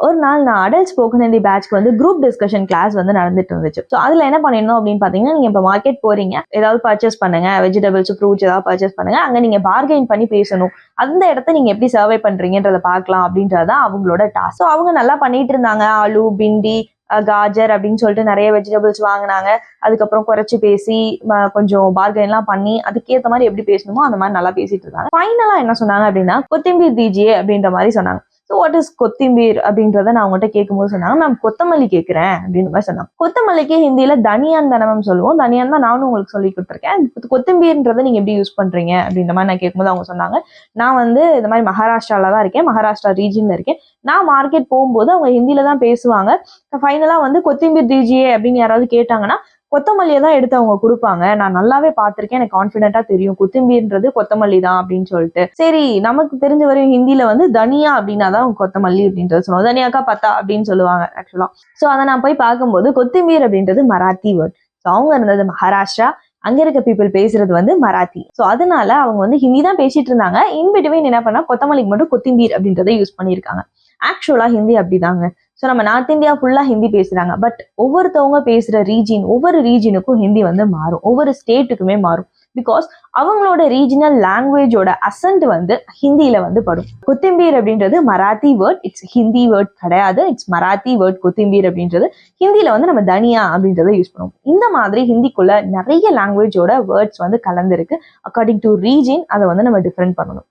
ஒரு நாள் நான் அடல்ட் ஸ்போக்கன் ஹிந்தி பேட்ச்க்கு வந்து குரூப் டிஸ்கஷன் கிளாஸ் வந்து நடந்துட்டு இருந்துச்சு. ஸோ அதுல என்ன பண்ணிருந்தோம் அப்படின்னு பாத்தீங்கன்னா, நீங்க இப்போ மார்க்கெட் போறீங்க, ஏதாவது பர்ச்சேஸ் பண்ணுங்க, வெஜிடபிள்ஸ் ஃப்ரூட்ஸ் ஏதாவது பர்ச்சேஸ் பண்ணுங்க, அங்க நீங்க பார்கெயின் பண்ணி பேசணும், அந்த இடத்த நீங்க எப்படி சர்வே பண்றீங்கன்றத பார்க்கலாம் அப்படின்றதான் அவங்களோட டாஸ்க். ஸோ அவங்க நல்லா பண்ணிட்டு இருந்தாங்க. ஆலு, பிண்டி, காஜர் அப்படின்னு சொல்லிட்டு நிறைய வெஜிடபிள்ஸ் வாங்கினாங்க. அதுக்கப்புறம் குறைச்சு பேசி கொஞ்சம் பார்கெயின்லாம் பண்ணி அதுக்கேற்ற மாதிரி எப்படி பேசணுமோ அந்த மாதிரி நல்லா பேசிட்டு இருந்தாங்க. ஃபைனலா என்ன சொன்னாங்க அப்படின்னா, கொத்திம்பீர் தீஜியே அப்படின்ற மாதிரி சொன்னாங்க. ஸோ வாட் இஸ் கொத்திம்பீர் அப்படின்றத நான் அவங்ககிட்ட கேட்கும்போது சொன்னாங்க, நான் கொத்தமல்லி கேட்கிறேன் அப்படின்ற மாதிரி சொன்னாங்க. கொத்தமல்லிக்கு ஹிந்தியில தனியான் தானே சொல்லுவோம். தனியான் தான் நானும் உங்களுக்கு சொல்லி கொடுத்துருக்கேன். கொத்திம்பீர்ன்றதை நீங்க எப்படி யூஸ் பண்றீங்க அப்படின்ற மாதிரி நான் கேட்கும்போது அவங்க சொன்னாங்க, நான் வந்து இந்த மாதிரி மகாராஷ்டிரால தான் இருக்கேன், மகாராஷ்டிரா ரீஜன்ல இருக்கேன். நான் மார்க்கெட் போகும்போது அவங்க ஹிந்தியில தான் பேசுவாங்க. ஃபைனலா வந்து கொத்திம்பீர் தீஜியே அப்படின்னு யாராவது கேட்டாங்கன்னா கொத்தமல்லியை தான் எடுத்து அவங்க கொடுப்பாங்க. நான் நல்லாவே பார்த்திருக்கேன், எனக்கு கான்பிடென்ட்டா தெரியும் கொத்தமல்லின்றது கொத்தமல்லி தான் அப்படின்னு சொல்லிட்டு. சரி, நமக்கு தெரிஞ்ச வரையும் ஹிந்தியில வந்து தனியா அப்படின்னா தான் கொத்தமல்லி அப்படின்றது சொல்லுவாங்க. தனியாக்கா பத்தா அப்படின்னு சொல்லுவாங்க ஆக்சுவலா. ஸோ அதை நான் போய் பார்க்கும்போது கொத்திமீர் அப்படின்றது மராத்தி வேர்ட். ஸோ அவங்க இருந்தது மகாராஷ்டிரா, அங்க இருக்க பீப்புள் பேசுறது வந்து மராத்தி. ஸோ அதனால அவங்க வந்து ஹிந்தி தான் பேசிட்டு இருந்தாங்க. இன்பிட்வீன் என்ன பண்ணா கொத்தமல்லிக்கு மட்டும் கொத்திம்பீர் அப்படின்றத யூஸ் பண்ணியிருக்காங்க. ஆக்சுவலா ஹிந்தி அப்படிதாங்க. ஸோ நம்ம நார்த் இந்தியா ஃபுல்லா ஹிந்தி பேசுறாங்க. பட் ஒவ்வொருத்தவங்க பேசுற ரீஜின், ஒவ்வொரு ரீஜனுக்கும் ஹிந்தி வந்து மாறும், ஒவ்வொரு ஸ்டேட்டுக்குமே மாறும். பிகாஸ் அவங்களோட ரீஜனல் லாங்குவேஜோட அசன்ட் வந்து ஹிந்தியில வந்து படும். கொத்திம்பீர் அப்படின்றது Marathi word, it's Hindi word கிடையாது. இட்ஸ் மராத்தி வேர்ட் கொத்திம்பீர் அப்படின்றது. ஹிந்தியில வந்து நம்ம தனியா அப்படின்றத யூஸ் பண்ணுவோம். இந்த மாதிரி ஹிந்திக்குள்ள நிறைய லாங்குவேஜோட வேர்ட்ஸ் வந்து கலந்துருக்கு. அக்கார்டிங் டு ரீஜன் அதை வந்து நம்ம டிஃபரெண்ட் பண்ணணும்.